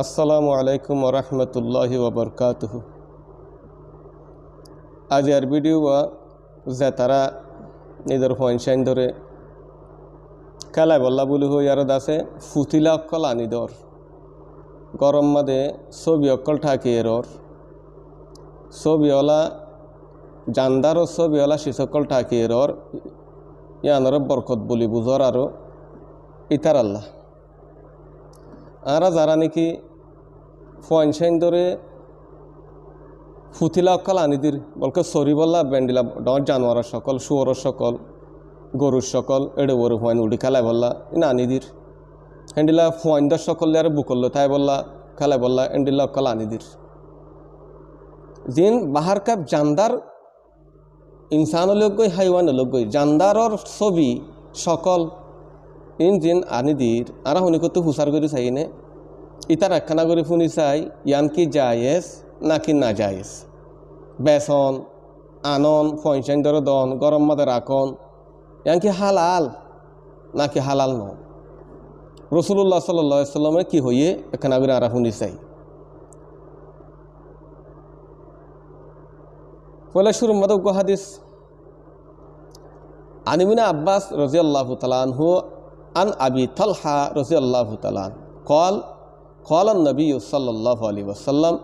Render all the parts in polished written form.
আসসালামু আলাইকুম ওরহমতুল্লাহি ওবরকাতুহু। আজ আর ভিডিও যে তারা নিজের পয়সাইন ধরে খেলায় বল্লা বলি হই আর দাসে ফুতিলা অক্কল আনি দর গরম মাদে ছবি অক্কল ঠাকিয়ের ছবিওয়ালা জান্দারও ছবিওয়ালা শিসকল ঠাকিয়ের ইয়ানর বরকত বলি বুঝর আরও ইতার আল্লাহ আরা যারা নাকি পয়সাইন ধরে ফুতিলা অক্কাল আনিদির বলকে সরি বললা বেন্ডিলা ডর জানোয়ার সকল শুয়োর সকল গরুর সকল এড়ে বড় ফোয়াইন উড়ি খেলায় বললা ইনা আনিদির হেন্ডিলা ফোয়াইনদার সকল আর বুকল্লো তাই বললা খেলায় বললা এন্ডিলা অক্কাল আনিদির জিন বাহার কাপ জান্দার ইনসান লোকই হাইওয়ান লোকই জান্দারর ছবি সকল ইন জিন আনিদির আর শুনি কত হুসার করে চাইনে ইতার একখানা করে শুনি চাই ইয়ান কি জায়েজ নাকি না জায়েজ বেসন আনন পয়সাইন ধরে দন গরম মাদে রাখন ইয়ান কি হালাল নাকি হালাল ন রসুল্লাহ সাল্লাল্লাহু আলাইহি সাল্লামে কি হইয়ে একখানা করে আর শুনি চাই পয়লা শুরুর মধ্যে হাদিস আন ইবনে আব্বাস রাদিয়াল্লাহু তাআলা আনহু আন আবি তালহা রাদিয়াল্লাহু তাআলা قال قال النبي صلى الله عليه وسلم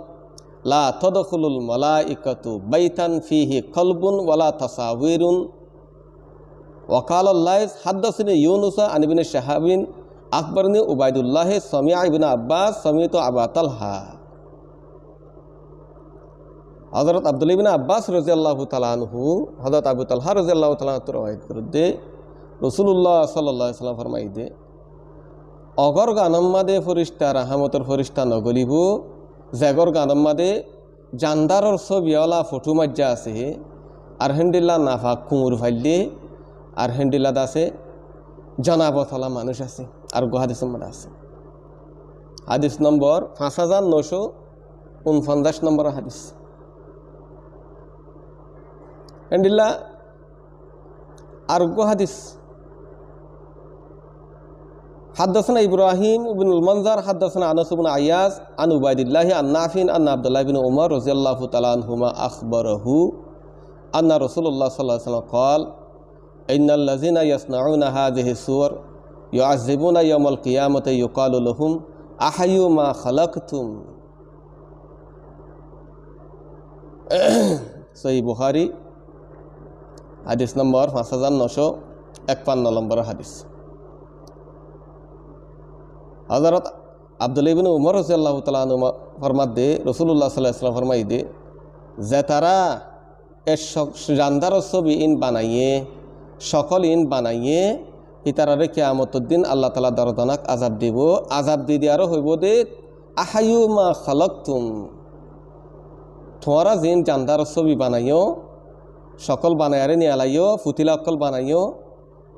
لا تدخل الملائكة بيتا فيه قلب ولا تصاوير وقال الليث حدثني يونس عن ابن شهاب أخبرني عبيد الله سمع ابن عباس سمعت أبا طلحة হযরত আব্দুল্লাহ ইবনে আব্বাস রাদিয়াল্লাহু তাআলা আনহু হযরত আবু তালহা রাদিয়াল্লাহু তাআলা আনহু রওয়ায়াত করতে রাসূলুল্লাহ সাল্লাল্লাহু আলাইহি ওয়াসাল্লাম ফরমাইদে অগর গানম্মাদে ফরিস্তা রাহমতর ফরিস্তা নগলিব জেগর গানম্মাদে জান্দারর ছবিওয়ালা ফটো মাজ্জা আছে আর হেন্ডিল্লা নাফাক কুমুর ফাইলে আর হেন্ডিল্লাদ আছে জনাবতলা মানুষ আছে আর হাদিস নম্বর আছে হাদিস নম্বর 5949 নম্বর হাদিস হেন্ডিল্লা আর হাদিস حدثنا إبراهيم بن المنذر حدثنا أنس بن عياش عن عبيد الله عن نافع أن عبد الله بن عمر رضي الله تعالى عنهما أخبره أن رسول الله صلى الله عليه وسلم قال إن الذين يصنعون هذه الصور يعذبون يوم القيامة يقال لهم أحيوا ما خلقتم সহিহ বুখারী হাদিস নম্বর 5951 নম্বর হাদিস হযরত আব্দুল্লাহ ইবনে উমর রাদিয়াল্লাহু তাআলা আনহু ফরমাদে রাসূলুল্লাহ সাল্লাল্লাহু আলাইহি ওয়াসাল্লাম ফরমাইদে যে তারা জান্দার ছবি ইন বানাইয়ে সকল ইন বানাইয়ে ইতারারে কিয়ামতের দিন আল্লাহ তাআলা দরদনাক আযাব দিব আযাব দি দিয়ারও হইব দে আহায়ু মা খালাকতুম তোমরা জিন জান্দার ছবি বানাইও সকল বানায়ারে নিয়ে আলাইও ফুতিলা অকল বানাইও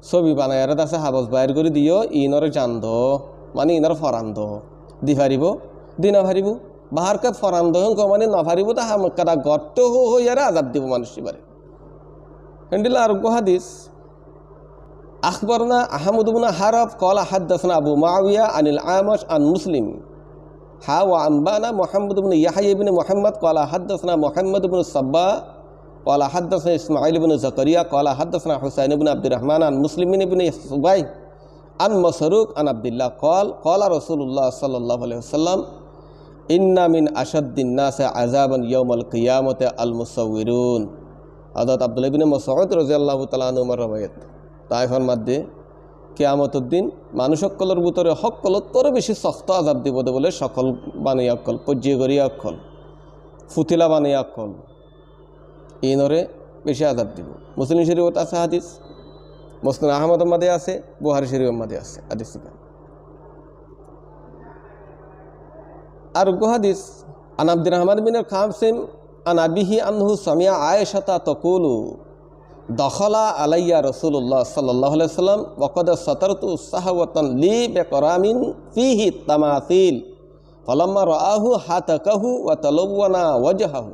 ছবি বানায়ারে দাসে হাবস বাইর করে দিও ইনরে জান্দ মানে ইনার ফরান্দ দি পারিব দি না পারিব বাহারকে ফরান্দ মানে না পারিব তা হামকাটা গর্ত হইয়ারে আজাব দিব মানুষ এবারে হেন্ডিলা আর হাদিস আখবরনা আহমদ ইবনে হারব قال حدثنا ابو معاويه عن الاعمش عن مسلم وانبانا محمد بن يحيى بن محمد قال حدثنا محمد بن الصبا قال حدثنا اسماعيل بن زكريا قال حدثنا حسين بن عبد الرحمن عن مسلم بن صبي عن مسروق عن عبد الله قال قال رسول الله صلى الله عليه وسلم إن من أشد الناس عذابا يوم القيامة المصورون حضرت عبد الله بن مسعود رضي الله تعالى عنه রওয়ায়াত তাইফার মধ্যে কিয়ামতের দিন মানুষ সকলের ভিতরে সকলতর বেশি সখ্ত আযাব দিব বলে সকল বানাই অকল পজ্জি করি অকল ফুতিলা বানাই অকল ইনরে বেশি আযাব দিব মুসলিম শরীয়ত আছে হাদিস মুসনাদ আহমদের মধ্যে আছে বুখারী শরীফের মধ্যে আছে হাদিস আর হাদিস আন আব্দুর রহমান বিন কাসিম আন আবিহি আনহু সামিয়া আয়েশা তাকুলু দখলা আলাইয়া রাসূলুল্লাহ সাল্লাল্লাহু আলাইহি ওয়াসাল্লাম ওয়া ক্বাদ সাতারতু সাহাওয়াতান লি বিকরামিন ফিহি তামাসিল ফালাম্মা রাআহু হাতাকাহু ওয়া তালাওয়ানা ওয়াজহাহু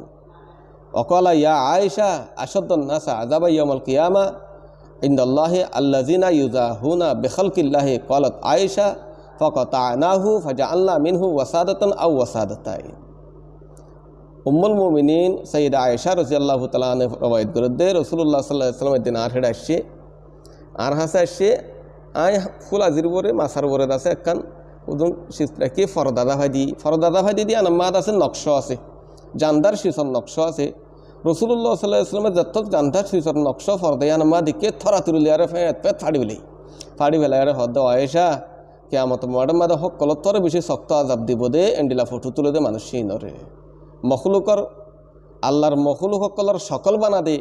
ওয়া ক্বালা ইয়া আয়েশা আশাদ্দুন নাস আযাবা ইয়াউমাল কিয়ামা ইনদাল্লাহি আল্লাযিনা ইউযাহুনা বিখালকিল্লাহি ক্বালাত আয়েশা ফাকাতানাহু ফাজআলনা মিনহু ওয়াসাদাতান আও ওয়াসাদাতাইন। উম্মুল মুমিনিন সাইয়্যিদা আয়েশা রাদিয়াল্লাহু তাআলা আনহা রওয়ায়াত করতে রাসূলুল্লাহ সাল্লাল্লাহু আলাইহি ওয়াসাল্লাম দিন আর হেডা আসছে আর হাসা আসছে আই ফুল আজির পরে মাসার পরে আছে একখান উদুন সিস্ত্রা কি ফরদাদা ভাইদি দিয়ে আনামাদ আছে নকশ আছে জানদার শিসর নকশ আছে রাসূলুল্লাহ সাল্লাল্লাহু আলাইহি ওয়াসাল্লামের যত জানদার শিসর নকশ ফরদায় আনামা দিকে থরা তুলিয়ারে ফেত ফাড়ি ফেলায়ারে হদ আয়েশা কিয়ামত মাডমাদা হকল তোর বেশি শক্ত আযাব দিব দে এন্ডিলা ফটো তুলে দে মানুষ নরে মখলুকর আল্লাহর মখলুক সকলের সকল বানা দে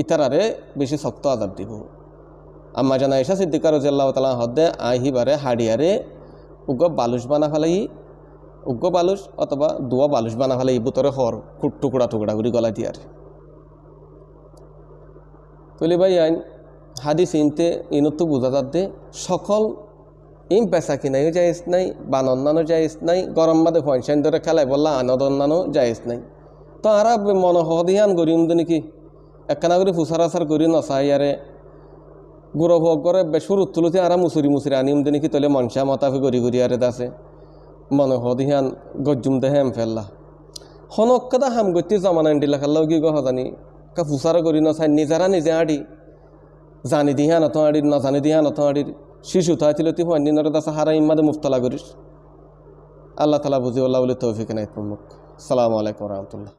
ইতারারে বেশি শক্ত আযাব দিব। আম্মা জানা আয়েশা সিদ্দিকা রাদিয়াল্লাহু তাআলা হদে আহিবারে হাড়িয়ারে উগ্র বালুস বানা ফেলাই উগ্র বালুস অথবা দুয়া বালুস বানা ফেলাই বুতরে হর টুকরা করে গলা দিয়ার তুলি ভাই আইন হাদিস ইনতে ইনতো বোঝা যাতে সকল ইম পেশা কিনাইও জায়েজ নাই বানন্নানো জায়েজ নাই গরম বাদে ফনসাইন ধরে খেলাই বললা আনন্দানো জায়েজ নাই তো আর মন হদিয়ান গরিম নাকি একখানা করে ফুসারাসার করি নসাইয়ারে গুড়ো ভোগ করে বেসুর তুলতে আর মুসুরি আনিম নাকি তলে মনসা মতাফি গড়ি আরে দাসে মন হদিয়ান গজ্জুম দে হেম ফেললা হনক কাদা হাম গতি জমানা দিলা খাল্লাও কি গহ জানি কা ফুসারা করি নসাই নিজেরা নিজে আড়ি জানি দিহা নত আড়ির না জানি দিহা নত আড়ির শিশু থাইছিল তুই হন্দিনরে দাসা হারা ইম্মাদে মুফতলা করিস আল্লাহ তাআলা বুঝি আল্লাহ বলে তৌফিক নাই প্রমুখ। আসসালামু আলাইকুম ওয়া রাহমাতুল্লাহ।